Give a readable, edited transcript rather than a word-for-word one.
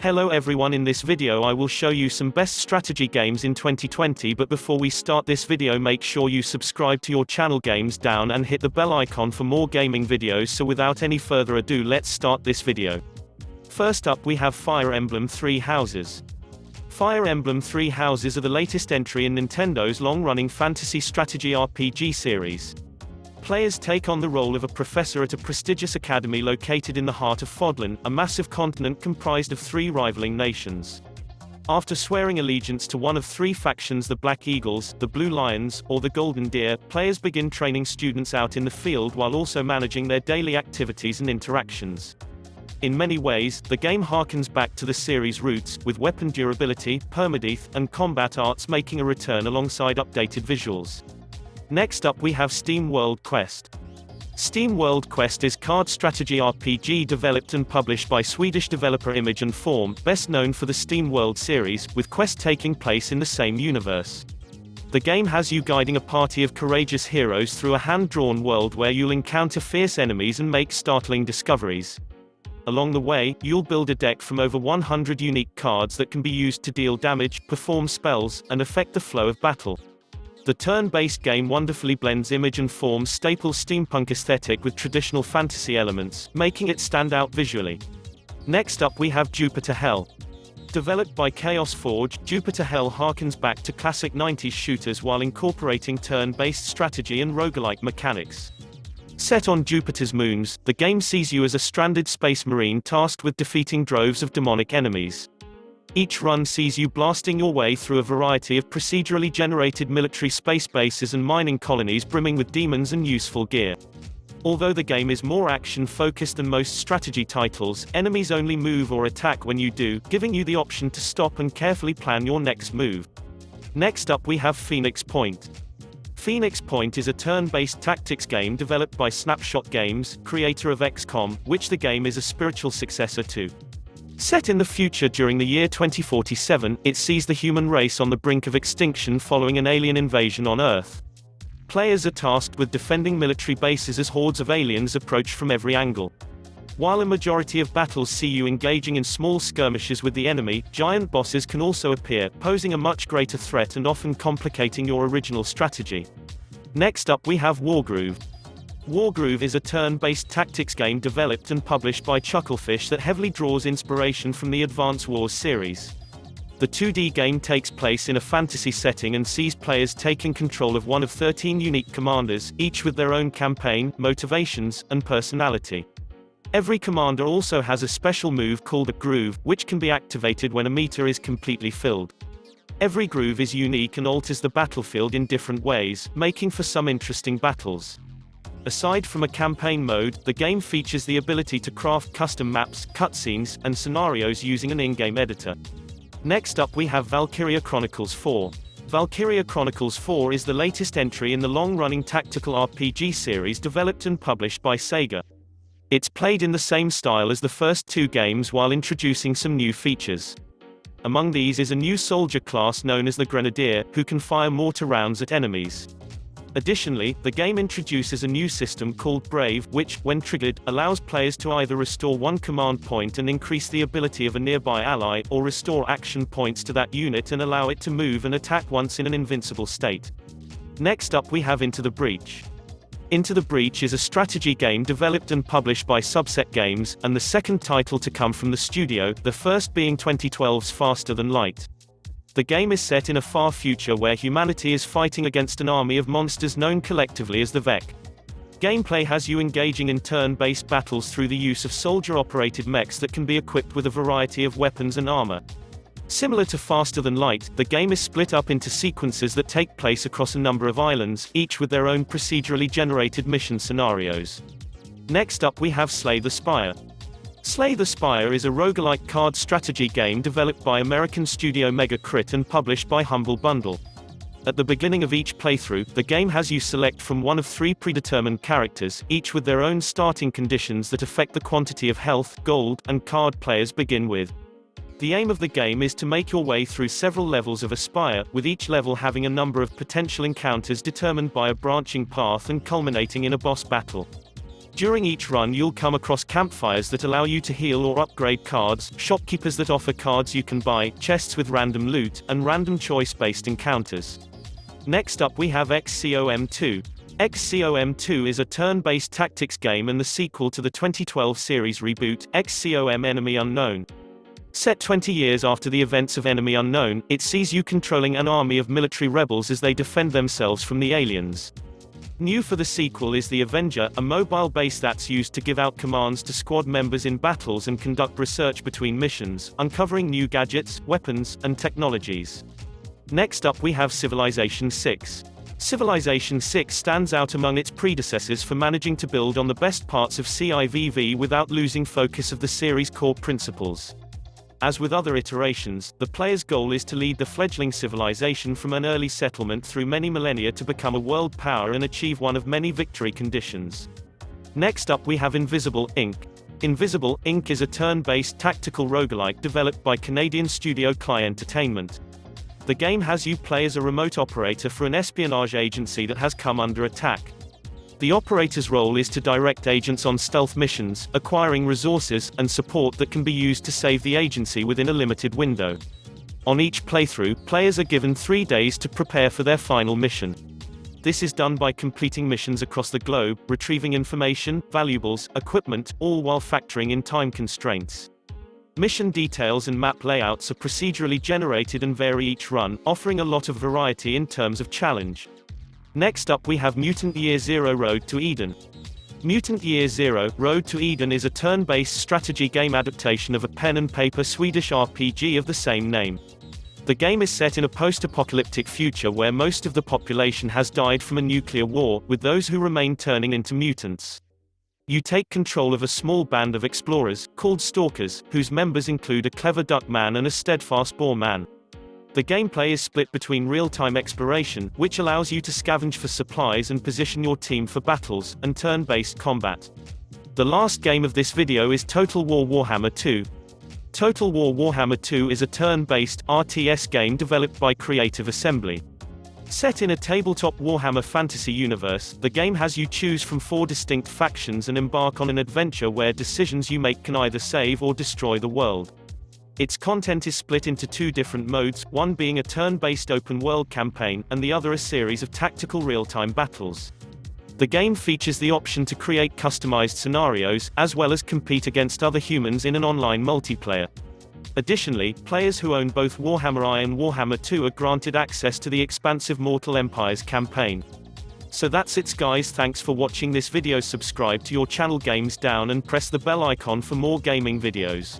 Hello everyone, in this video I will show you some best strategy games in 2020, but before we start this video make sure you subscribe to your channel Games Down and hit the bell icon for more gaming videos. So without any further ado, let's start this video. First up we have Fire Emblem Three Houses. Fire Emblem Three Houses are the latest entry in Nintendo's long-running fantasy strategy RPG series. Players take on the role of a professor at a prestigious academy located in the heart of Fodlan, a massive continent comprised of three rivaling nations. After swearing allegiance to one of three factions, the Black Eagles, the Blue Lions, or the Golden Deer, players begin training students out in the field while also managing their daily activities and interactions. In many ways, the game harkens back to the series' roots, with weapon durability, permadeath, and combat arts making a return alongside updated visuals. Next up we have Steam World Quest. Steam World Quest is card strategy RPG developed and published by Swedish developer Image and Form, best known for the Steam World series, with Quest taking place in the same universe. The game has you guiding a party of courageous heroes through a hand-drawn world where you'll encounter fierce enemies and make startling discoveries. Along the way, you'll build a deck from over 100 unique cards that can be used to deal damage, perform spells, and affect the flow of battle. The turn-based game wonderfully blends Image and Form's staple steampunk aesthetic with traditional fantasy elements, making it stand out visually. Next up we have Jupiter Hell. Developed by Chaos Forge, Jupiter Hell harkens back to classic 90s shooters while incorporating turn-based strategy and roguelike mechanics. Set on Jupiter's moons, the game sees you as a stranded space marine tasked with defeating droves of demonic enemies. Each run sees you blasting your way through a variety of procedurally generated military space bases and mining colonies brimming with demons and useful gear. Although the game is more action-focused than most strategy titles, enemies only move or attack when you do, giving you the option to stop and carefully plan your next move. Next up we have Phoenix Point. Phoenix Point is a turn-based tactics game developed by Snapshot Games, creator of XCOM, which the game is a spiritual successor to. Set in the future during the year 2047, it sees the human race on the brink of extinction following an alien invasion on Earth. Players are tasked with defending military bases as hordes of aliens approach from every angle. While a majority of battles see you engaging in small skirmishes with the enemy, giant bosses can also appear, posing a much greater threat and often complicating your original strategy. Next up we have Wargroove. Wargroove is a turn-based tactics game developed and published by Chucklefish that heavily draws inspiration from the Advance Wars series. The 2D game takes place in a fantasy setting and sees players taking control of one of 13 unique commanders, each with their own campaign, motivations, and personality. Every commander also has a special move called a groove, which can be activated when a meter is completely filled. Every groove is unique and alters the battlefield in different ways, making for some interesting battles. Aside from a campaign mode, the game features the ability to craft custom maps, cutscenes, and scenarios using an in-game editor. Next up we have Valkyria Chronicles 4. Valkyria Chronicles 4 is the latest entry in the long-running tactical RPG series developed and published by Sega. It's played in the same style as the first two games while introducing some new features. Among these is a new soldier class known as the Grenadier, who can fire mortar rounds at enemies. Additionally, the game introduces a new system called Brave, which, when triggered, allows players to either restore one command point and increase the ability of a nearby ally, or restore action points to that unit and allow it to move and attack once in an invincible state. Next up we have Into the Breach. Into the Breach is a strategy game developed and published by Subset Games, and the second title to come from the studio, the first being 2012's Faster Than Light. The game is set in a far future where humanity is fighting against an army of monsters known collectively as the Vek. Gameplay has you engaging in turn-based battles through the use of soldier-operated mechs that can be equipped with a variety of weapons and armor. Similar to Faster Than Light, the game is split up into sequences that take place across a number of islands, each with their own procedurally generated mission scenarios. Next up we have Slay the Spire. Slay the Spire is a roguelike card strategy game developed by American studio Mega Crit and published by Humble Bundle. At the beginning of each playthrough, the game has you select from one of three predetermined characters, each with their own starting conditions that affect the quantity of health, gold, and card players begin with. The aim of the game is to make your way through several levels of a spire, with each level having a number of potential encounters determined by a branching path and culminating in a boss battle. During each run you'll come across campfires that allow you to heal or upgrade cards, shopkeepers that offer cards you can buy, chests with random loot, and random choice-based encounters. Next up we have XCOM 2. XCOM 2 is a turn-based tactics game and the sequel to the 2012 series reboot, XCOM Enemy Unknown. Set 20 years after the events of Enemy Unknown, it sees you controlling an army of military rebels as they defend themselves from the aliens. New for the sequel is the Avenger, a mobile base that's used to give out commands to squad members in battles and conduct research between missions, uncovering new gadgets, weapons, and technologies. Next up we have Civilization 6. Civilization 6 stands out among its predecessors for managing to build on the best parts of CIVV without losing focus of the series' core principles. As with other iterations, the player's goal is to lead the fledgling civilization from an early settlement through many millennia to become a world power and achieve one of many victory conditions. Next up we have Invisible, Inc. Invisible, Inc. is a turn-based tactical roguelike developed by Canadian studio Cly Entertainment. The game has you play as a remote operator for an espionage agency that has come under attack. The operator's role is to direct agents on stealth missions, acquiring resources and support that can be used to save the agency within a limited window. On each playthrough, players are given 3 days to prepare for their final mission. This is done by completing missions across the globe, retrieving information, valuables, equipment, all while factoring in time constraints. Mission details and map layouts are procedurally generated and vary each run, offering a lot of variety in terms of challenge. Next up we have Mutant Year Zero Road to Eden. Mutant Year Zero Road to Eden is a turn-based strategy game adaptation of a pen-and-paper Swedish RPG of the same name. The game is set in a post-apocalyptic future where most of the population has died from a nuclear war, with those who remain turning into mutants. You take control of a small band of explorers, called Stalkers, whose members include a clever duck man and a steadfast boar man. The gameplay is split between real-time exploration, which allows you to scavenge for supplies and position your team for battles, and turn-based combat. The last game of this video is Total War Warhammer 2. Total War Warhammer 2 is a turn-based RTS game developed by Creative Assembly. Set in a tabletop Warhammer fantasy universe, the game has you choose from 4 distinct factions and embark on an adventure where decisions you make can either save or destroy the world. Its content is split into 2 different modes, one being a turn-based open-world campaign, and the other a series of tactical real-time battles. The game features the option to create customized scenarios, as well as compete against other humans in an online multiplayer. Additionally, players who own both Warhammer I and Warhammer 2 are granted access to the expansive Mortal Empires campaign. So that's it guys, thanks for watching this video, subscribe to your channel Games Down and press the bell icon for more gaming videos.